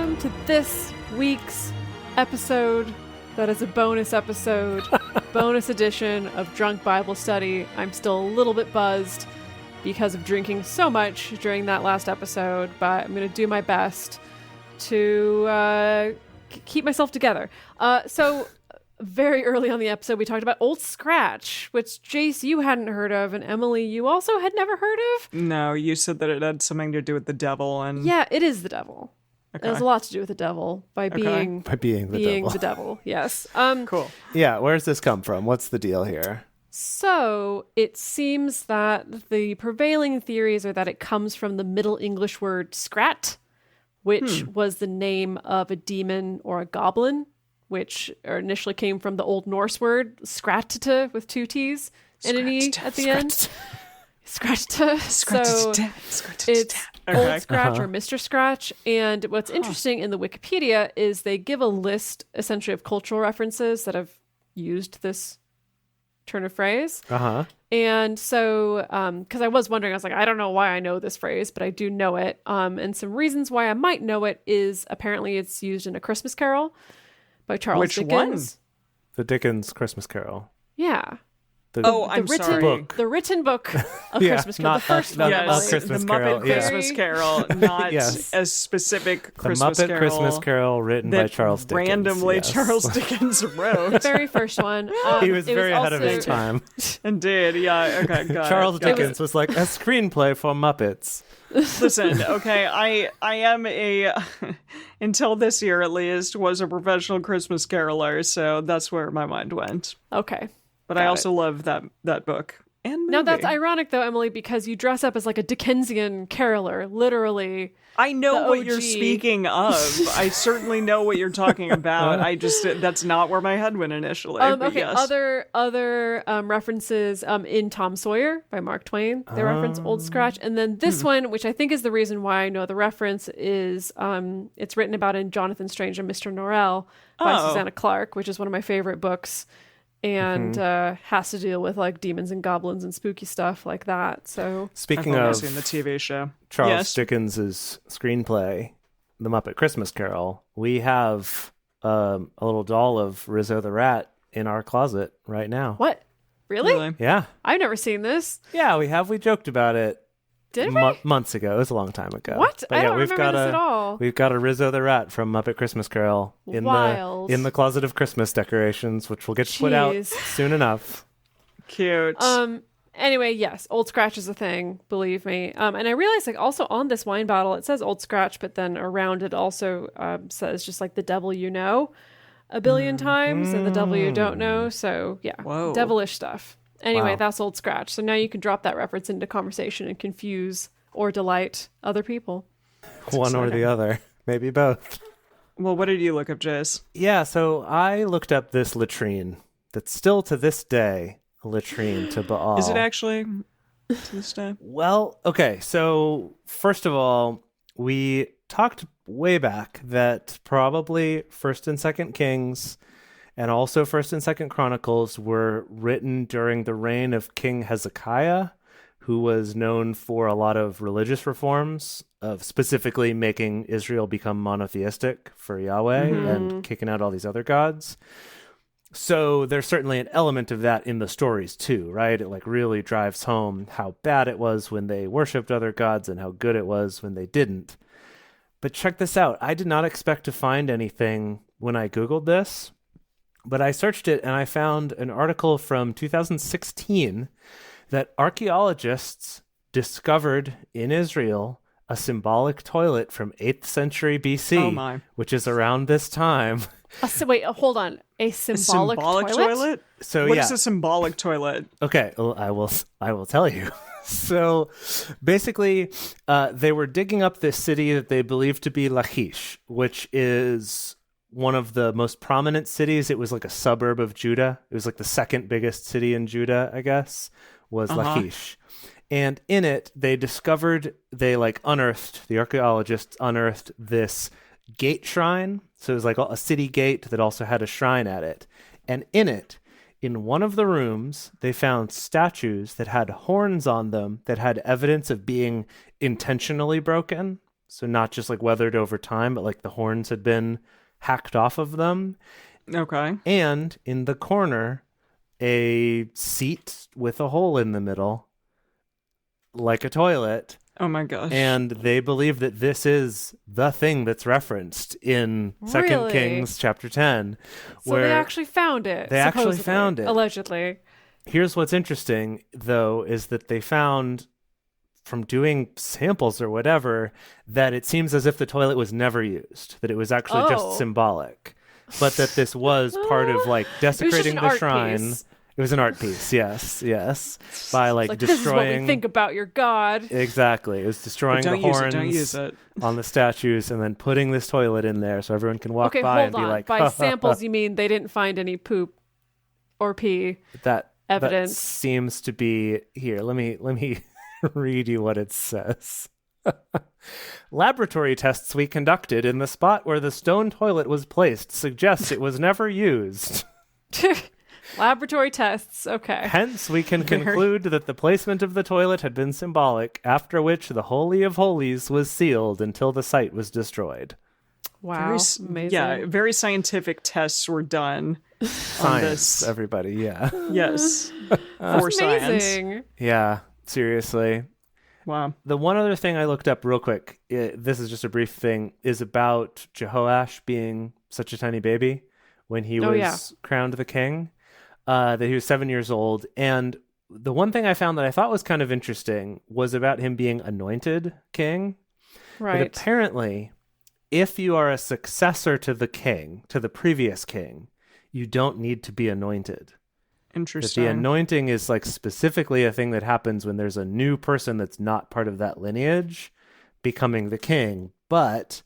welcome to this week's episode that is a bonus episode, bonus edition of Drunk Bible Study. I'm still a little bit buzzed because of drinking so much during that last episode, but I'm going to do my best to keep myself together. So very early on the episode, we talked about Old Scratch, which Jace, you hadn't heard of, and Emily, you also had never heard of? No, you said that it had something to do with the devil, and Yeah, it is the devil. Okay. It has a lot to do with the devil by being the devil. Yes. Cool. Yeah, where's this come from? What's the deal here? So it seems that the prevailing theories are that it comes from the Middle English word scrat, which was the name of a demon or a goblin, which initially came from the Old Norse word skratita with two T's and an E at the end. Skratita. So it's Old Scratch or Mr. Scratch. And what's interesting in the Wikipedia is they give a list essentially of cultural references that have used this turn of phrase. And so, because I was wondering, I was like, I don't know why I know this phrase, but I do know it. And some reasons why I might know it is apparently it's used in A Christmas Carol by Charles Dickens. One? The Dickens Christmas Carol. Yeah. The written book of Christmas Carol. The first one. Yes, Christmas the Carol. Muppet Christmas Carol, not a specific Christmas the Muppet Carol. Christmas Carol written by Charles Dickens. Randomly Charles Dickens wrote. The very first one. He was very ahead of his time. Indeed, yeah. Okay, got Charles it. Dickens was like, a screenplay for Muppets. Listen, okay, I am until this year at least, was a professional Christmas caroler, so that's where my mind went. Okay. But I also love that book and movie. Now that's ironic though, Emily, because you dress up as like a Dickensian caroler, literally. I know what OG. you're speaking of. I certainly know what you're talking about. That's not where my head went initially. Okay, yes. other references in Tom Sawyer by Mark Twain. They reference Old Scratch, and then this one, which I think is the reason why I know the reference, is it's written about in Jonathan Strange and Mr. Norrell by Susanna Clarke, which is one of my favorite books. And has to deal with like demons and goblins and spooky stuff like that. So speaking I've only of seen the TV show, Charles Dickens's screenplay, The Muppet Christmas Carol, we have a little doll of Rizzo the Rat in our closet right now. What? Really? Yeah. I've never seen this. Yeah, we have. We joked about it. Did we? Months ago. It was a long time ago. What? But I don't we've remember got this at all. We've got a Rizzo the Rat from Muppet Christmas Carol in the closet of Christmas decorations, which will get put out soon enough. Cute. Anyway, yes, Old Scratch is a thing, believe me. And I realized like also on this wine bottle it says Old Scratch, but then around it also says just like the devil you know a billion times and the devil you don't know. So yeah, devilish stuff. Anyway, that's Old Scratch. So now you can drop that reference into conversation and confuse or delight other people. One or the other. Maybe both. Well, what did you look up, Jace? Yeah, so I looked up this latrine that's still to this day a latrine to Baal. Is it actually to this day? Well, okay, so first of all, we talked way back that probably 1st and 2nd Kings and also 1st and 2nd Chronicles were written during the reign of King Hezekiah, who was known for a lot of religious reforms, of specifically making Israel become monotheistic for Yahweh and kicking out all these other gods. So there's certainly an element of that in the stories too, right? It like really drives home how bad it was when they worshipped other gods and how good it was when they didn't. But check this out. I did not expect to find anything when I Googled this, but I searched it and I found an article from 2016 that archaeologists discovered in Israel a symbolic toilet from 8th century BC, which is around this time. Wait, hold on. A symbolic toilet? So what is a symbolic toilet? Okay, well, I will tell you. So basically, they were digging up this city that they believed to be Lachish, which is one of the most prominent cities. It was like a suburb of Judah. It was like the second biggest city in Judah, I guess, was Lachish. And in it, the archaeologists unearthed this gate shrine. So it was like a city gate that also had a shrine at it. And in it, in one of the rooms, they found statues that had horns on them that had evidence of being intentionally broken. So not just like weathered over time, but like the horns had been hacked off of them. Okay. And in the corner, a seat with a hole in the middle, like a toilet. Oh my gosh. And they believe that this is the thing that's referenced in 2 Kings chapter 10. So they actually found it. They actually found it. Allegedly. Here's what's interesting, though, is that they found from doing samples or whatever that it seems as if the toilet was never used, that it was actually just symbolic, but that this was part of like desecrating the shrine. Piece. It was an art piece, yes, by like destroying. This is what we think about your god. Exactly, it was destroying the horns don't use it. on the statues, and then putting this toilet in there so everyone can walk by and be like, by samples you mean they didn't find any poop or pee evidence? That seems to be here. Let me read you what it says. Laboratory tests we conducted in the spot where the stone toilet was placed suggest it was never used. Laboratory tests, okay. Hence, we can conclude that the placement of the toilet had been symbolic, after which the Holy of Holies was sealed until the site was destroyed. Wow, amazing. Yeah, very scientific tests were done Science, on this. Everybody, yeah. Yes. For amazing. science. Yeah, seriously. Wow. The one other thing I looked up real quick, this is just a brief thing, is about Jehoash being such a tiny baby when he was crowned the king, that he was 7 years old. And the one thing I found that I thought was kind of interesting was about him being anointed king. Right. But apparently, if you are a successor to the king, to the previous king, you don't need to be anointed. Interesting. That the anointing is like specifically a thing that happens when there's a new person that's not part of that lineage becoming the king. But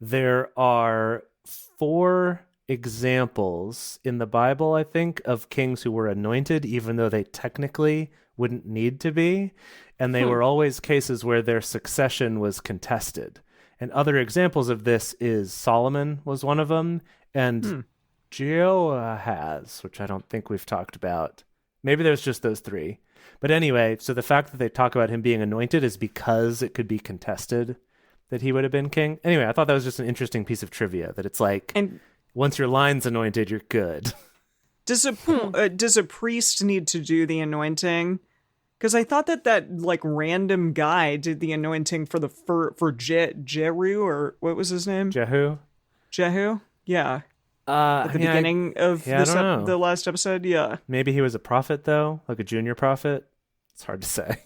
there are 4 examples in the Bible, I think, of kings who were anointed, even though they technically wouldn't need to be. And they were always cases where their succession was contested. And other examples of this is Solomon was one of them, and Jehoahaz, which I don't think we've talked about. Maybe there's just those 3. But anyway, so the fact that they talk about him being anointed is because it could be contested that he would have been king. Anyway, I thought that was just an interesting piece of trivia, that it's like, once your line's anointed, you're good. Does a priest need to do the anointing? Because I thought that like random guy did the anointing for Jehu, or what was his name? Jehu? Yeah. At the beginning of the last episode, yeah. Maybe he was a prophet, though, like a junior prophet. It's hard to say.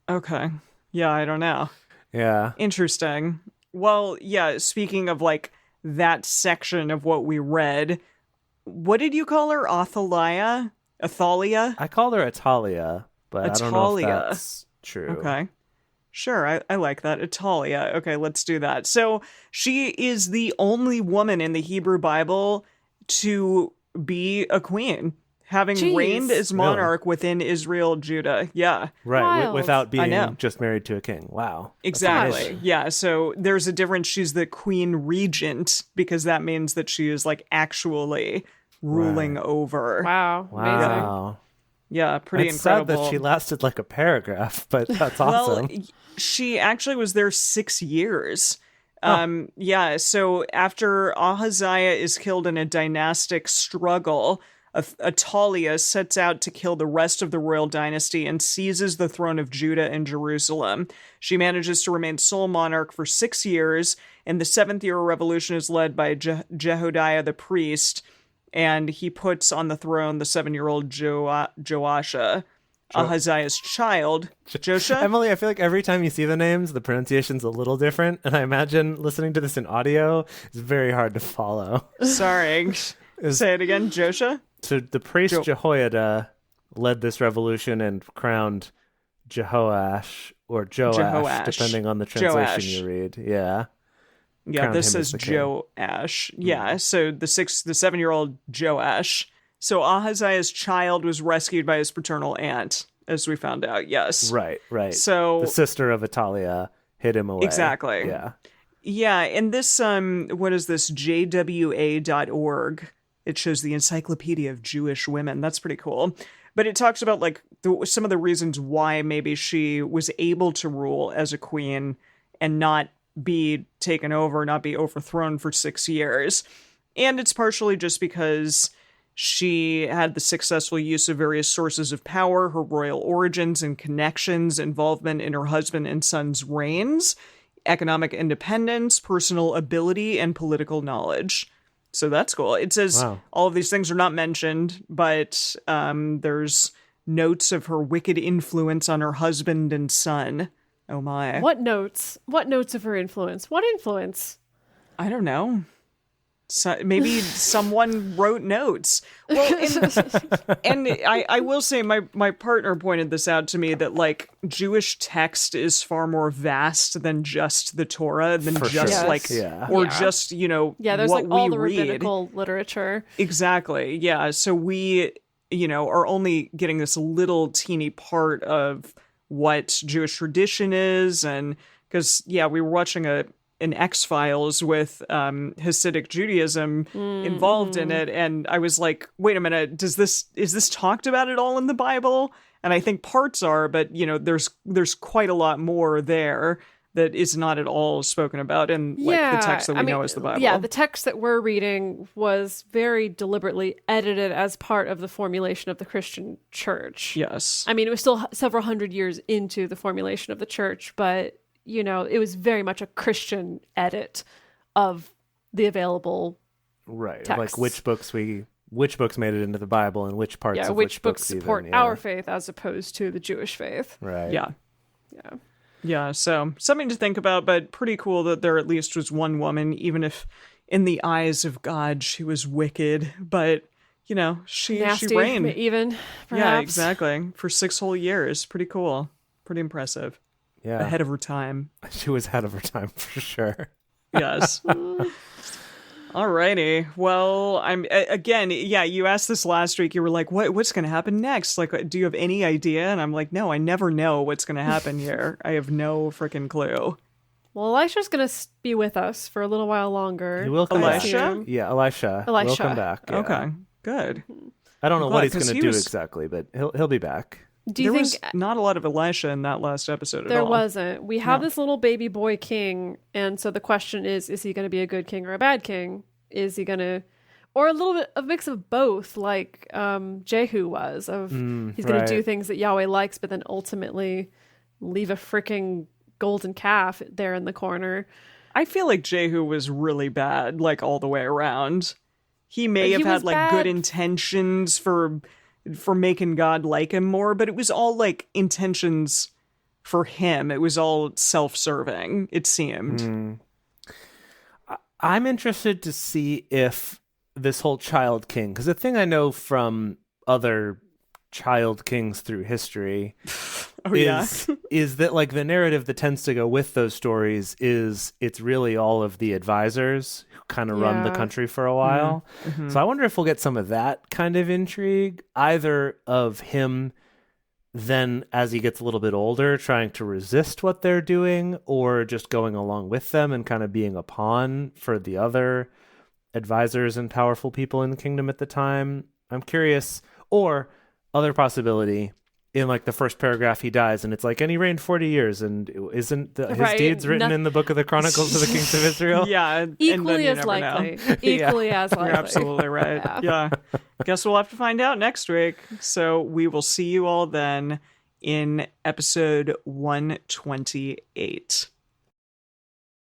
Okay. Yeah, I don't know. Yeah. Interesting. Well, yeah, speaking of like that section of what we read, what did you call her? Athalia? I called her Atalia, but I don't know if that's true. Okay. Sure, I like that. Atalia. Okay, let's do that. So she is the only woman in the Hebrew Bible to be a queen, having reigned as monarch within Israel, Judah. Yeah. Right, without being just married to a king. Wow. Exactly. Yeah, so there's a difference. She's the queen regent, because that means that she is like actually ruling over. Wow. Amazing. Yeah, pretty it's incredible. Sad that she lasted like a paragraph, but that's awesome. Well, she actually was there 6 years. Yeah, so after Ahaziah is killed in a dynastic struggle, Atalia sets out to kill the rest of the royal dynasty and seizes the throne of Judah and Jerusalem. She manages to remain sole monarch for 6 years, and the 7th year revolution is led by Jehodiah the priest, and he puts on the throne the 7-year-old Joasha, Ahaziah's child. Josha? Emily, I feel like every time you see the names, the pronunciation's a little different, and I imagine listening to this in audio is very hard to follow. Sorry. Say it again, Josha? So the priest Jehoiada led this revolution and crowned Jehoash, or Joash, depending on the translation you read. Yeah. Yeah, this says Joash. Yeah, so the 7-year-old Joash. So Ahaziah's child was rescued by his paternal aunt, as we found out. Yes. Right. So the sister of Atalia hid him away. Exactly. Yeah. Yeah, and this what is this? JWA.org. It shows the Encyclopedia of Jewish Women. That's pretty cool. But it talks about like some of the reasons why maybe she was able to rule as a queen and not be taken over, not be overthrown for 6 years. And it's partially just because she had the successful use of various sources of power, her royal origins and connections, involvement in her husband and son's reigns, economic independence, personal ability, and political knowledge. So that's cool. It says all of these things are not mentioned, but there's notes of her wicked influence on her husband and son. Oh my. What notes? What notes of her influence? What influence? I don't know. So maybe someone wrote notes. Well, and I will say my partner pointed this out to me that like Jewish text is far more vast than just the Torah, than For just sure. like just, you know, there's what like all we the read. rabbinical literature. Exactly. Yeah. So we, you know, are only getting this little teeny part of what Jewish tradition is, and because we were watching an X-Files with Hasidic Judaism involved in it, and I was like, wait a minute, is this talked about at all in the Bible? And I think parts are, but you know, there's quite a lot more there that is not at all spoken about in like the text that we know as the Bible. Yeah, the text that we're reading was very deliberately edited as part of the formulation of the Christian church. Yes. I mean, it was still several hundred years into the formulation of the church, but you know, it was very much a Christian edit of the available texts. Like which books made it into the Bible and which parts of which books even, support our faith as opposed to the Jewish faith. Right. Yeah, so something to think about, but pretty cool that there at least was one woman, even if in the eyes of God she was wicked, but you know, she reigned. Even perhaps. Yeah, exactly. For 6 whole years. Pretty cool. Pretty impressive. Yeah. Ahead of her time. She was ahead of her time for sure. Yes. Alrighty. Well, you asked this last week. You were like, what's going to happen next? Like, do you have any idea? And I'm like, no, I never know what's going to happen here. I have no freaking clue. Well, Elisha's going to be with us for a little while longer. He will come Elisha? back. Yeah, Elisha. Will come back. Yeah. Okay, good. I don't know what he's going to do exactly, but he'll be back. Do you there think was not a lot of Elisha in that last episode at all? There wasn't. We have this little baby boy king, and so the question is he going to be a good king or a bad king? Is he going to, or a little bit of mix of both, like Jehu was, of he's going to do things that Yahweh likes, but then ultimately leave a freaking golden calf there in the corner. I feel like Jehu was really bad, like all the way around. He may have had like good intentions for making God like him more, but it was all like intentions for him. It was all self-serving, it seemed. I'm interested to see if this whole child king, because the thing I know from other child kings through history is that like the narrative that tends to go with those stories is it's really all of the advisors who kind of run the country for a while. Mm-hmm. So I wonder if we'll get some of that kind of intrigue, either of him then as he gets a little bit older trying to resist what they're doing, or just going along with them and kind of being a pawn for the other advisors and powerful people in the kingdom at the time. I'm curious. Or other possibility, in like the first paragraph he dies and it's like, and he reigned 40 years and isn't his deeds written in the book of the Chronicles of the Kings of Israel? Yeah. Equally as likely. Equally as likely. You're absolutely right. Yeah. Guess we'll have to find out next week. So we will see you all then in episode 128.